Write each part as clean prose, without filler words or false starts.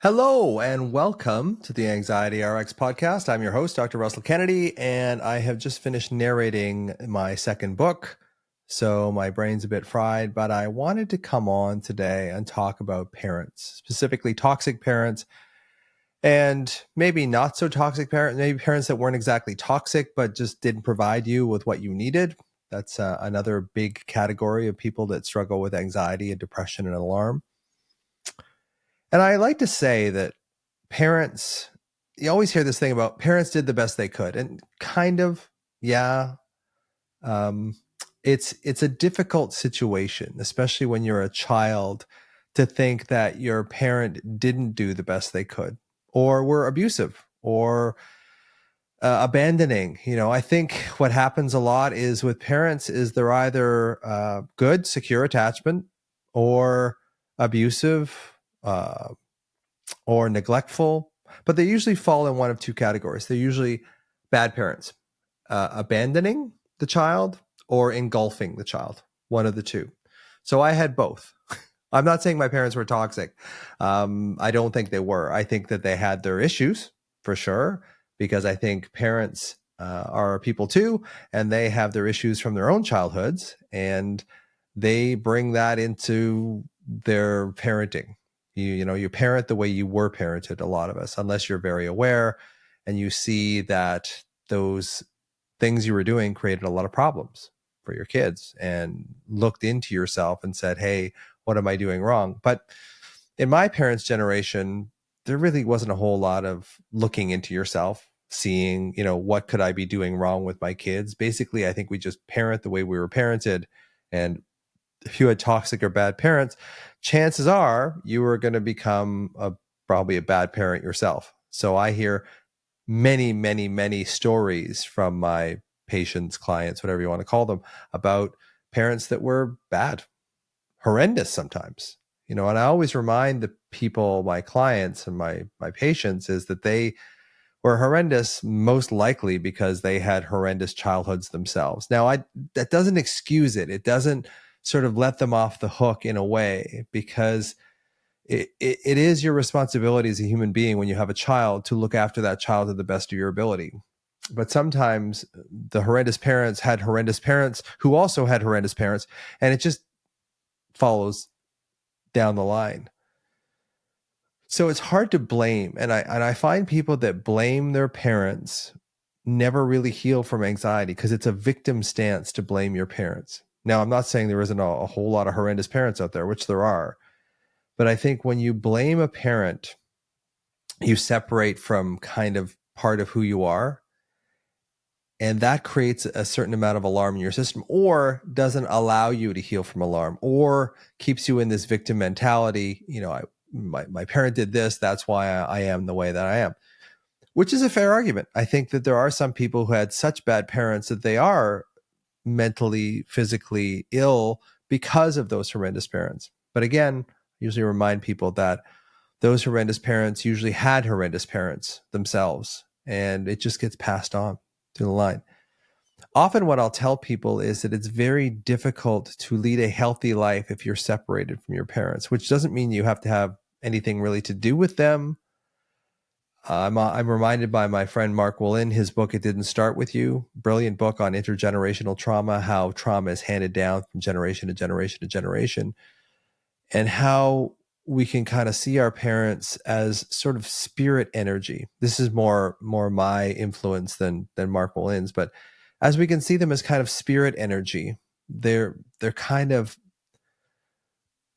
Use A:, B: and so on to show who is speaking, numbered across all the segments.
A: Hello and welcome to the Anxiety RX podcast. I'm your host, Dr. Russell Kennedy, and I have just finished narrating my second book. So my brain's a bit fried, but I wanted to come on today and talk about parents, specifically toxic parents, and maybe not so toxic parents, maybe parents that weren't exactly toxic, but just didn't provide you with what you needed. That's another big category of people that struggle with anxiety and depression and alarm. And I like to say that parents, you always hear this thing about parents did the best they could, and kind of, yeah. Um, it's a difficult situation, especially when you're a child, to think that your parent didn't do the best they could, or were abusive, or abandoning. I think what happens a lot is with parents is they're either good, secure attachment, or abusive, or neglectful, but they usually fall in one of two categories. They're usually bad parents, abandoning the child or engulfing the child, one of the two. So I had both. I'm not saying my parents were toxic. I don't think they were. I think that they had their issues for sure, because I think parents are people too, and they have their issues from their own childhoods, and they bring that into their parenting. You parent the way you were parented, a lot of us, unless you're very aware and you see that those things you were doing created a lot of problems for your kids, and looked into yourself and said, hey, what am I doing wrong? But in my parents' generation, there really wasn't a whole lot of looking into yourself, seeing, what could I be doing wrong with my kids? Basically, I think we just parent the way we were parented. And if you had toxic or bad parents, chances are you were going to become probably a bad parent yourself. So I hear many, many, many stories from my patients, clients, whatever you want to call them, about parents that were bad, horrendous sometimes. And I always remind the people, my clients and my patients, is that they were horrendous most likely because they had horrendous childhoods themselves. Now, that doesn't excuse it. It doesn't sort of let them off the hook in a way, because it is your responsibility as a human being when you have a child to look after that child to the best of your ability. But sometimes the horrendous parents had horrendous parents who also had horrendous parents, and it just follows down the line. So it's hard to blame. And I find people that blame their parents never really heal from anxiety, because it's a victim stance to blame your parents. Now, I'm not saying there isn't a whole lot of horrendous parents out there, which there are. But I think when you blame a parent, you separate from kind of part of who you are. And that creates a certain amount of alarm in your system, or doesn't allow you to heal from alarm, or keeps you in this victim mentality. My parent did this, that's why I am the way that I am, which is a fair argument. I think that there are some people who had such bad parents that they are mentally, physically ill because of those horrendous parents. But again, I usually remind people that those horrendous parents usually had horrendous parents themselves, and it just gets passed on through the line. Often what I'll tell people is that it's very difficult to lead a healthy life if you're separated from your parents, which doesn't mean you have to have anything really to do with them. I'm reminded by my friend Mark Willin, his book, It Didn't Start With You, brilliant book on intergenerational trauma, how trauma is handed down from generation to generation to generation, and how we can kind of see our parents as sort of spirit energy. This is more my influence than Mark Willin's, but as we can see them as kind of spirit energy, they're kind of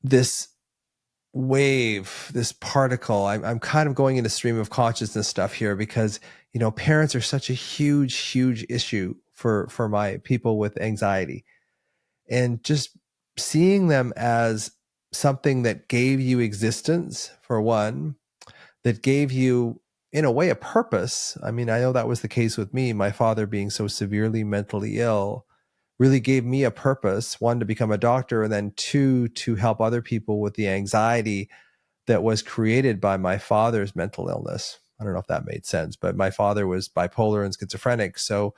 A: this wave, this particle. I'm kind of going into stream of consciousness stuff here, because parents are such a huge issue for my people with anxiety, and just seeing them as something that gave you existence, for one, that gave you, in a way, a purpose. I mean, I know that was the case with me. My father being so severely mentally ill really gave me a purpose, one, to become a doctor, and then two, to help other people with the anxiety that was created by my father's mental illness. I don't know if that made sense, but my father was bipolar and schizophrenic. So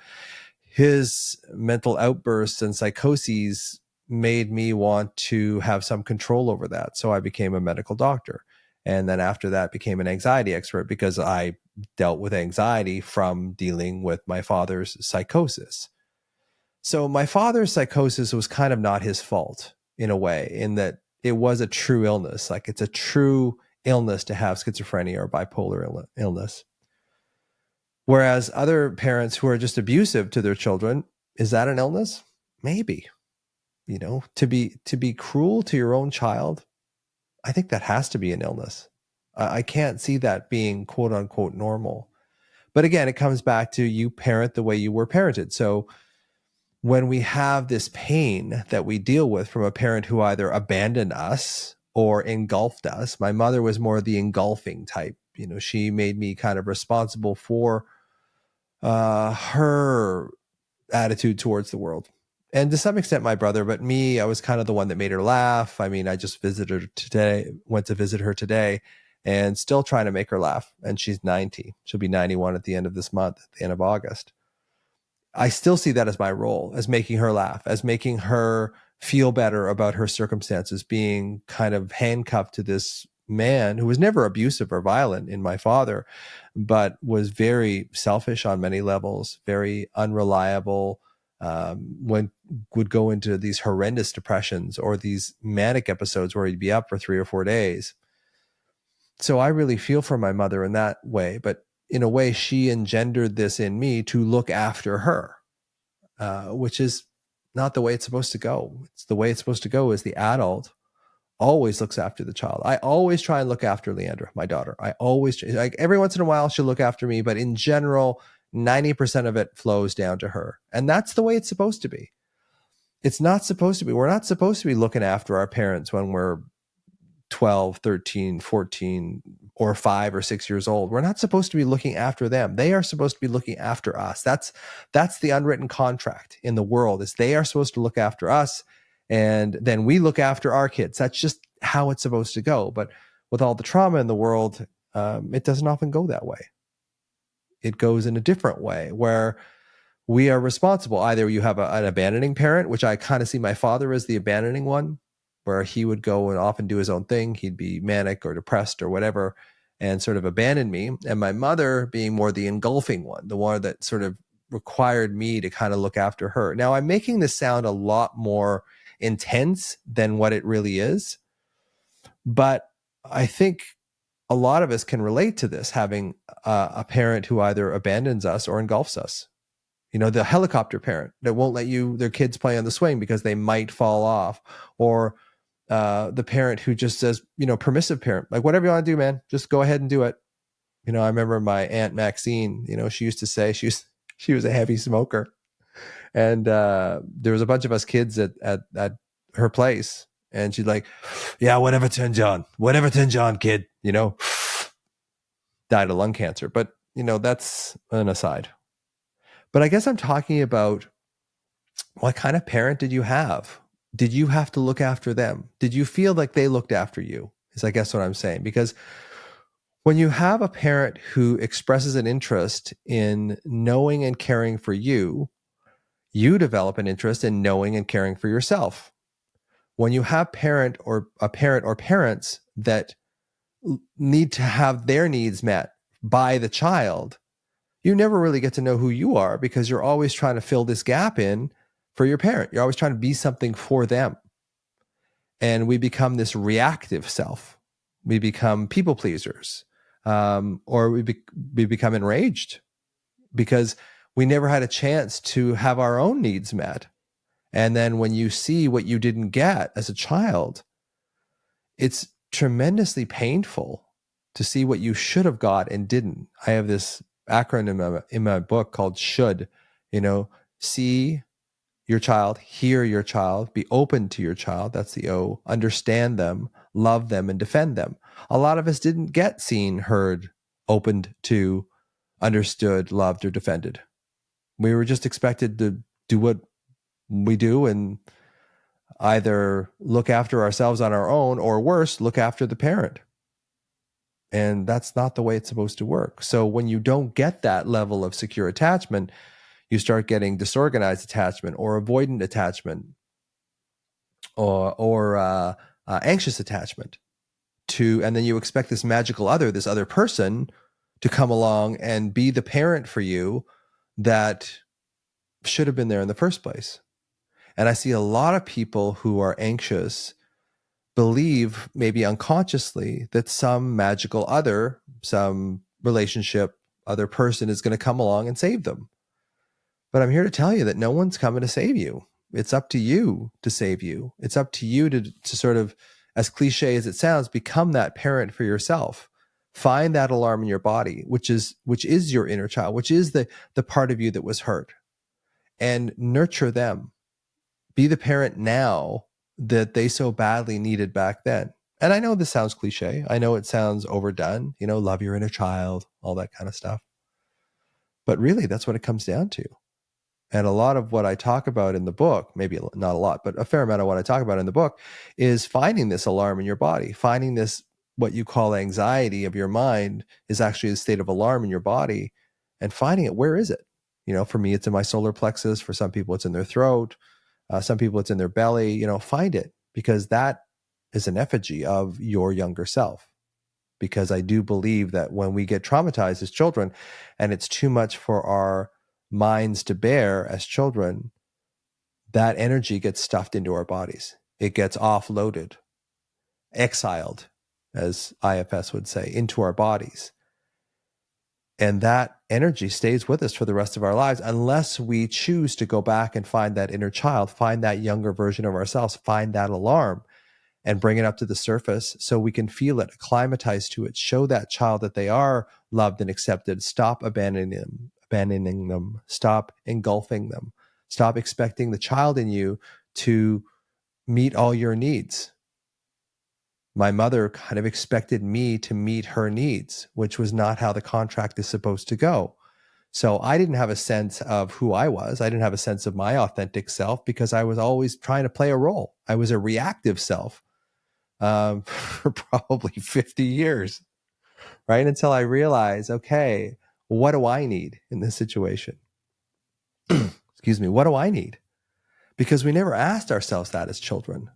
A: his mental outbursts and psychoses made me want to have some control over that. So I became a medical doctor. And then after that became an anxiety expert because I dealt with anxiety from dealing with my father's psychosis. So my father's psychosis was kind of not his fault in a way, in that it was a true illness. Like, it's a true illness to have schizophrenia or bipolar illness. Whereas other parents who are just abusive to their children, is that an illness? Maybe. To be cruel to your own child, I think that has to be an illness. I can't see that being quote unquote normal. But again, it comes back to you parent the way you were parented. So when we have this pain that we deal with from a parent who either abandoned us or engulfed us, my mother was more the engulfing type. She made me kind of responsible for her attitude towards the world. And to some extent, my brother, but me, I was kind of the one that made her laugh. I mean, I just went to visit her today, and still trying to make her laugh. And she's 90. She'll be 91 at the end of this month, at the end of August. I still see that as my role, as making her laugh, as making her feel better about her circumstances, being kind of handcuffed to this man who was never abusive or violent in my father, but was very selfish on many levels, very unreliable, would go into these horrendous depressions or these manic episodes where he'd be up for 3 or 4 days. So I really feel for my mother in that way, but in a way, she engendered this in me to look after her, which is not the way it's supposed to go. It's the way it's supposed to go is the adult always looks after the child. I always try and look after Leandra, my daughter. I always, like, every once in a while she'll look after me, but in general, 90% of it flows down to her. And that's the way it's supposed to be. It's not supposed to be. We're not supposed to be looking after our parents when we're 12, 13, 14, or 5 or 6 years old. We're not supposed to be looking after them. They are supposed to be looking after us. That's the unwritten contract in the world, is they are supposed to look after us, and then we look after our kids. That's just how it's supposed to go. But with all the trauma in the world, it doesn't often go that way. It goes in a different way where we are responsible. Either you have an abandoning parent, which I kind of see my father as the abandoning one, where he would go and often do his own thing. He'd be manic or depressed or whatever and sort of abandon me. And my mother being more the engulfing one, the one that sort of required me to kind of look after her. Now, I'm making this sound a lot more intense than what it really is. But I think a lot of us can relate to this, having a parent who either abandons us or engulfs us. The helicopter parent that won't let their kids play on the swing because they might fall off, or the parent who just says, permissive parent, like, whatever you want to do, man, just go ahead and do it. I remember my Aunt Maxine, she used to say she was a heavy smoker. And there was a bunch of us kids at her place. And she'd like, yeah, whatever turns you on, kid, died of lung cancer. But, that's an aside. But I guess I'm talking about, what kind of parent did you have? Did you have to look after them? Did you feel like they looked after you? Is I guess what I'm saying. Because when you have a parent who expresses an interest in knowing and caring for you, you develop an interest in knowing and caring for yourself. When you have a parent or parents that need to have their needs met by the child, you never really get to know who you are, because you're always trying to fill this gap in for your parent. You're always trying to be something for them. And we become this reactive self. We become people pleasers, or we become enraged because we never had a chance to have our own needs met. And then when you see what you didn't get as a child, it's tremendously painful to see what you should have got and didn't. I have this acronym in my book called SHOULD. See your child, hear your child, be open to your child. That's the O. Understand them, love them, and defend them. A lot of us didn't get seen, heard, opened to, understood, loved, or defended. We were just expected to do what we do and either look after ourselves on our own, or worse, look after the parent. And that's not the way it's supposed to work. So when you don't get that level of secure attachment, you start getting disorganized attachment, or avoidant attachment, or anxious attachment. and then you expect this magical other, this other person, to come along and be the parent for you that should have been there in the first place. And I see a lot of people who are anxious believe, maybe unconsciously, that some magical other, some relationship, other person is going to come along and save them. But I'm here to tell you that no one's coming to save you. It's up to you to save you. It's up to you to sort of, as cliche as it sounds, become that parent for yourself. Find that alarm in your body, which is your inner child, which is the part of you that was hurt, and nurture them. Be the parent now that they so badly needed back then. And I know this sounds cliche. I know it sounds overdone, love your inner child, all that kind of stuff. But really, that's what it comes down to. And a lot of what I talk about in the book, maybe not a lot, but a fair amount of what I talk about in the book, is finding this alarm in your body, finding this, what you call anxiety of your mind, is actually a state of alarm in your body, and finding it. Where is it? For me, it's in my solar plexus. For some people, it's in their throat. Some people, it's in their belly. Find it, because that is an effigy of your younger self. Because I do believe that when we get traumatized as children, and it's too much for our minds to bear as children, that energy gets stuffed into our bodies. It gets offloaded, exiled, as IFS would say, into our bodies. And that energy stays with us for the rest of our lives, unless we choose to go back and find that inner child, find that younger version of ourselves, find that alarm, and bring it up to the surface so we can feel it, acclimatize to it, show that child that they are loved and accepted. Stop abandoning them, stop engulfing them, stop expecting the child in you to meet all your needs. My mother kind of expected me to meet her needs, which was not how the contract is supposed to go. So I didn't have a sense of who I was. I didn't have a sense of my authentic self, because I was always trying to play a role. I was a reactive self. For probably 50 years, right? Until I realized, okay, what do I need in this situation? Excuse me, what do I need? Because we never asked ourselves that as children.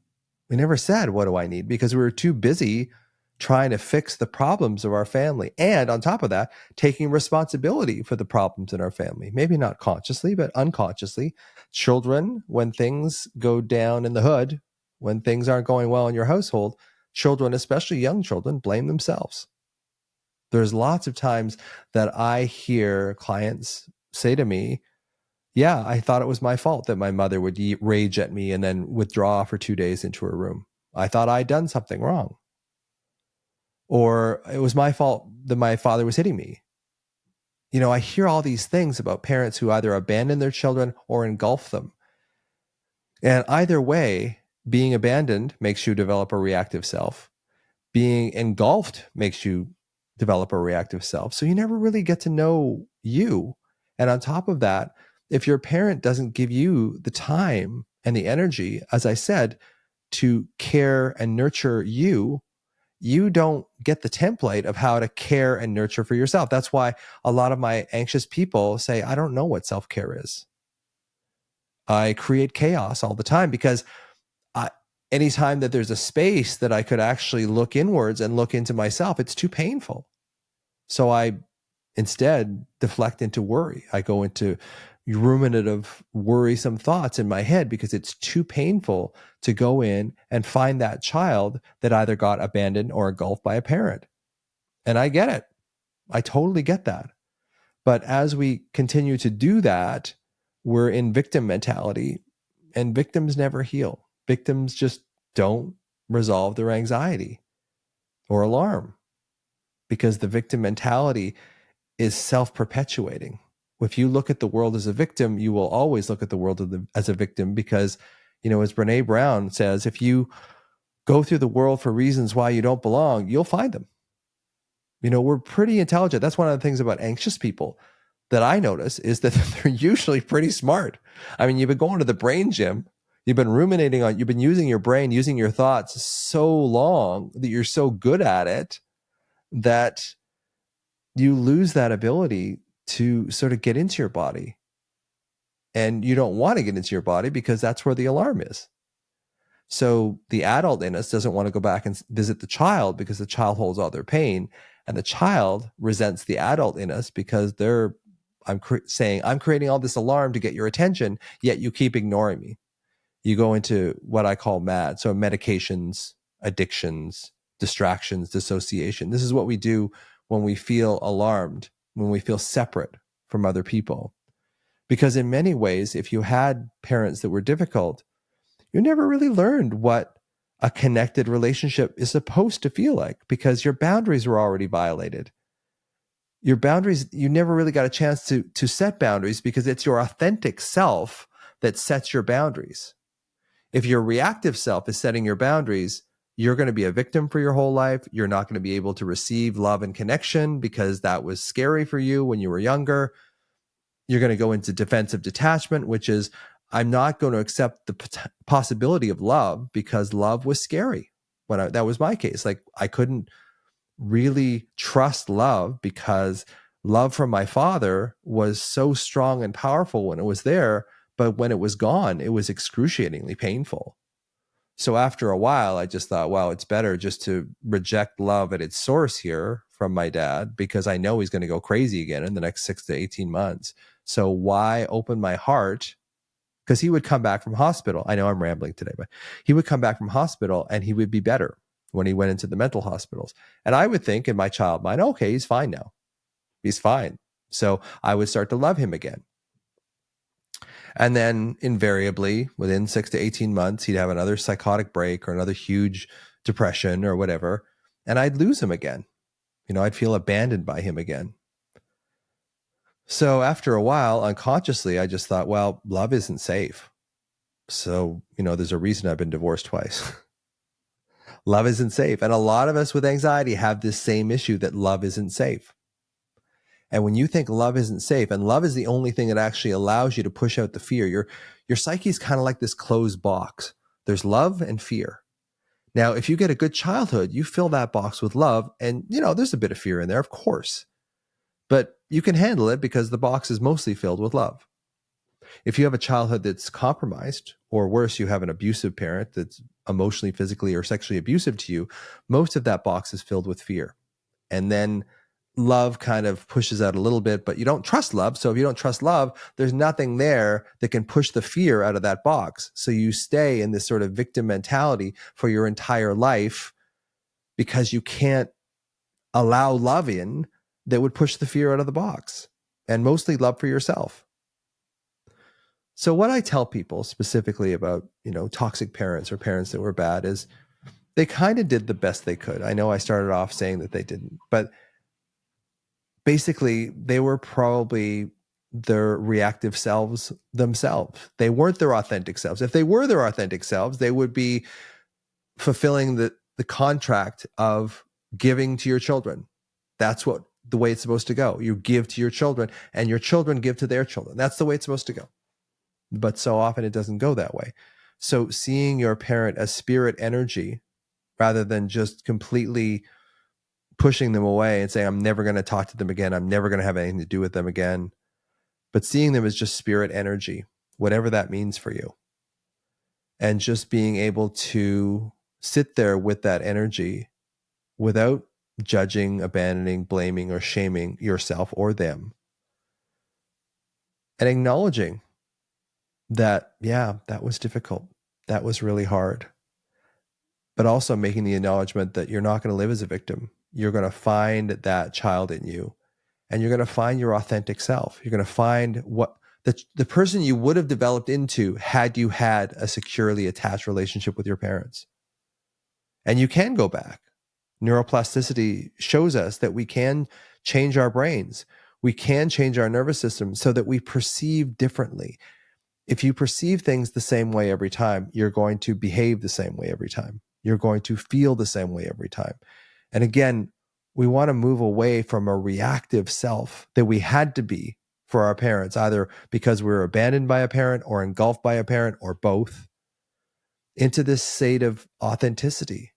A: We never said, what do I need? Because we were too busy trying to fix the problems of our family. And on top of that, taking responsibility for the problems in our family. Maybe not consciously, but unconsciously. Children, when things go down in the hood, when things aren't going well in your household, children, especially young children, blame themselves. There's lots of times that I hear clients say to me, yeah, I thought it was my fault that my mother would rage at me and then withdraw for 2 days into her room. I thought I'd done something wrong. Or it was my fault that my father was hitting me. I hear all these things about parents who either abandon their children or engulf them. And either way, being abandoned makes you develop a reactive self. Being engulfed makes you develop a reactive self. So you never really get to know you. And on top of that, if your parent doesn't give you the time and the energy, as I said, to care and nurture you, you don't get the template of how to care and nurture for yourself. That's why a lot of my anxious people say, I don't know what self-care is. I create chaos all the time, because anytime that there's a space that I could actually look inwards and look into myself, it's too painful. So I instead deflect into worry. I go into ruminative, worrisome thoughts in my head, because it's too painful to go in and find that child that either got abandoned or engulfed by a parent. And I get it. I totally get that. But as we continue to do that, we're in victim mentality, and victims never heal. Victims just don't resolve their anxiety or alarm, because the victim mentality is self-perpetuating. If you look at the world as a victim, you will always look at the world as a victim, because, as Brene Brown says, if you go through the world for reasons why you don't belong, you'll find them. We're pretty intelligent. That's one of the things about anxious people that I notice, is that they're usually pretty smart. I mean, you've been going to the brain gym, you've been ruminating on, you've been using your brain, using your thoughts so long that you're so good at it that you lose that ability to sort of get into your body. And you don't want to get into your body, because that's where the alarm is. So the adult in us doesn't want to go back and visit the child because the child holds all their pain, and the child resents the adult in us because saying, I'm creating all this alarm to get your attention, yet you keep ignoring me. You go into what I call MAD. So medications, addictions, distractions, dissociation. This is what we do when we feel alarmed, when we feel separate from other people. Because in many ways, if you had parents that were difficult, you never really learned what a connected relationship is supposed to feel like because your boundaries were already violated. Your boundaries, you never really got a chance to set boundaries because it's your authentic self that sets your boundaries. If your reactive self is setting your boundaries, you're going to be a victim for your whole life. You're not going to be able to receive love and connection because that was scary for you when you were younger. You're going to go into defensive detachment, which is, I'm not going to accept the possibility of love because love was scary. That was my case. Like, I couldn't really trust love because love from my father was so strong and powerful when it was there, but when it was gone, it was excruciatingly painful. So after a while, I just thought, well, it's better just to reject love at its source here from my dad because I know he's going to go crazy again in the next 6 to 18 months. So why open my heart? Because he would come back from hospital. I know I'm rambling today, but he would come back from hospital and he would be better when he went into the mental hospitals. And I would think in my child mind, okay, he's fine now. He's fine. So I would start to love him again. And then invariably within 6 to 18 months, he'd have another psychotic break or another huge depression or whatever. And I'd lose him again. I'd feel abandoned by him again. So after a while, unconsciously, I just thought, well, love isn't safe. So, there's a reason I've been divorced twice. Love isn't safe. And a lot of us with anxiety have this same issue that love isn't safe. And when you think love isn't safe, and love is the only thing that actually allows you to push out the fear, your psyche is kind of like this closed box. There's love and fear. Now, if you get a good childhood, you fill that box with love, and there's a bit of fear in there, of course. But you can handle it because the box is mostly filled with love. If you have a childhood that's compromised, or worse, you have an abusive parent that's emotionally, physically, or sexually abusive to you, most of that box is filled with fear. And then love kind of pushes out a little bit, but you don't trust love. So if you don't trust love, there's nothing there that can push the fear out of that box. So you stay in this sort of victim mentality for your entire life because you can't allow love in that would push the fear out of the box, and mostly love for yourself. So what I tell people specifically about, toxic parents or parents that were bad is they kind of did the best they could. I know I started off saying that they didn't, but basically they were probably their reactive selves themselves. They weren't their authentic selves. If they were their authentic selves, they would be fulfilling the contract of giving to your children. That's the way it's supposed to go. You give to your children and your children give to their children. That's the way it's supposed to go. But so often it doesn't go that way. So seeing your parent as spirit energy rather than just completely pushing them away and saying, I'm never going to talk to them again. I'm never going to have anything to do with them again. But seeing them as just spirit energy, whatever that means for you. And just being able to sit there with that energy without judging, abandoning, blaming, or shaming yourself or them. And acknowledging that, yeah, that was difficult. That was really hard. But also making the acknowledgement that you're not going to live as a victim. You're going to find that child in you, and you're going to find your authentic self. You're going to find what the person you would have developed into had you had a securely attached relationship with your parents. And you can go back. Neuroplasticity shows us that we can change our brains. We can change our nervous system so that we perceive differently. If you perceive things the same way every time, you're going to behave the same way every time. You're going to feel the same way every time. And again, we want to move away from a reactive self that we had to be for our parents, either because we were abandoned by a parent or engulfed by a parent or both, into this state of authenticity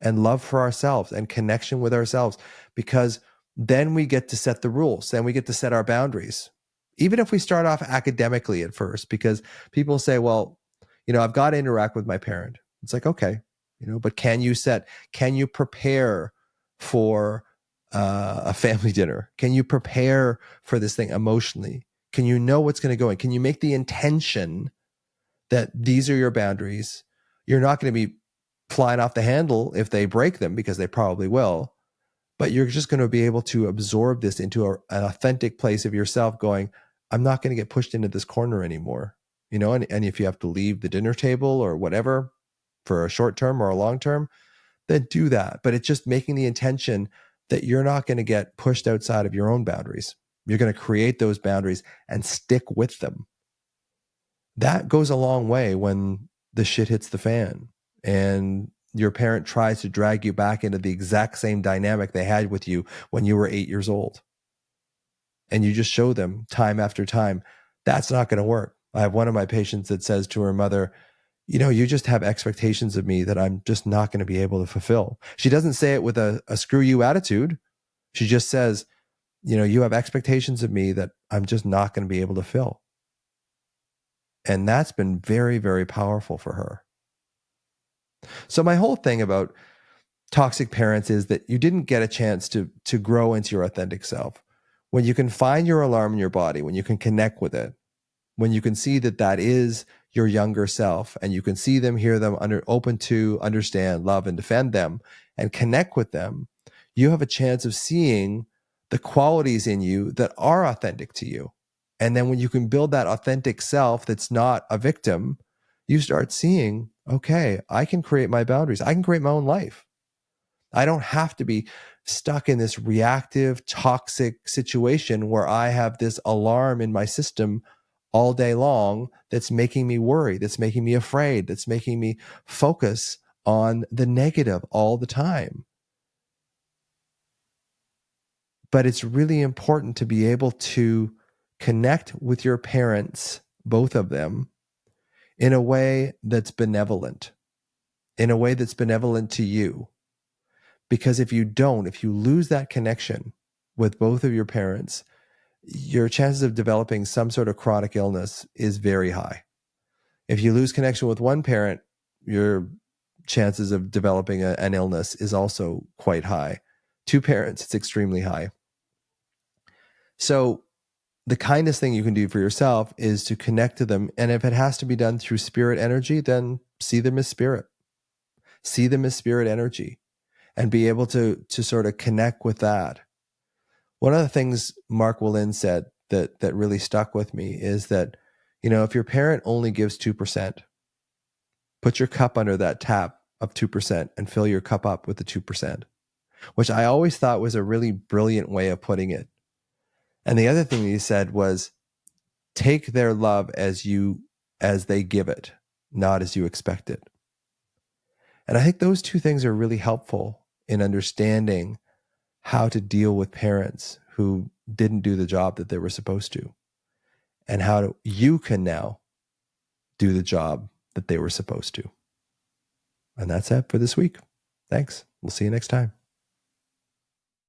A: and love for ourselves and connection with ourselves, because then we get to set the rules, then we get to set our boundaries. Even if we start off academically at first, because people say, well, I've got to interact with my parent. It's like, okay, but can you prepare for a family dinner? Can you prepare for this thing emotionally? Can you know what's going to go in? Can you make the intention that these are your boundaries? You're not going to be flying off the handle if they break them, because they probably will, but you're just going to be able to absorb this into an authentic place of yourself going, I'm not going to get pushed into this corner anymore. And if you have to leave the dinner table or whatever for a short term or a long term, then do that. But it's just making the intention that you're not going to get pushed outside of your own boundaries. You're going to create those boundaries and stick with them. That goes a long way when the shit hits the fan and your parent tries to drag you back into the exact same dynamic they had with you when you were 8 years old. And you just show them time after time, that's not going to work. I have one of my patients that says to her mother, you just have expectations of me that I'm just not going to be able to fulfill. She doesn't say it with a screw you attitude. She just says, you have expectations of me that I'm just not going to be able to fill. And that's been very, very powerful for her. So my whole thing about toxic parents is that you didn't get a chance to grow into your authentic self. When you can find your alarm in your body, when you can connect with it, when you can see that is your younger self, and you can see them, hear them, open to understand, love, and defend them, and connect with them, you have a chance of seeing the qualities in you that are authentic to you. And then when you can build that authentic self that's not a victim, you start seeing, okay, I can create my boundaries. I can create my own life. I don't have to be stuck in this reactive, toxic situation where I have this alarm in my system all day long that's making me worry, that's making me afraid, that's making me focus on the negative all the time. But it's really important to be able to connect with your parents, both of them, in a way that's benevolent, to you. Because if you lose that connection with both of your parents, your chances of developing some sort of chronic illness is very high. If you lose connection with one parent, your chances of developing an illness is also quite high. Two parents, it's extremely high. So the kindest thing you can do for yourself is to connect to them. And if it has to be done through spirit energy, then see them as spirit. See them as spirit energy and be able to sort of connect with that. One of the things Mark Willin said that really stuck with me is that, if your parent only gives 2%, put your cup under that tap of 2% and fill your cup up with the 2%, which I always thought was a really brilliant way of putting it. And the other thing he said was, take their love as they give it, not as you expect it. And I think those two things are really helpful in understanding how to deal with parents who didn't do the job that they were supposed to, and how you can now do the job that they were supposed to. And that's it for this week. Thanks. We'll see you next time.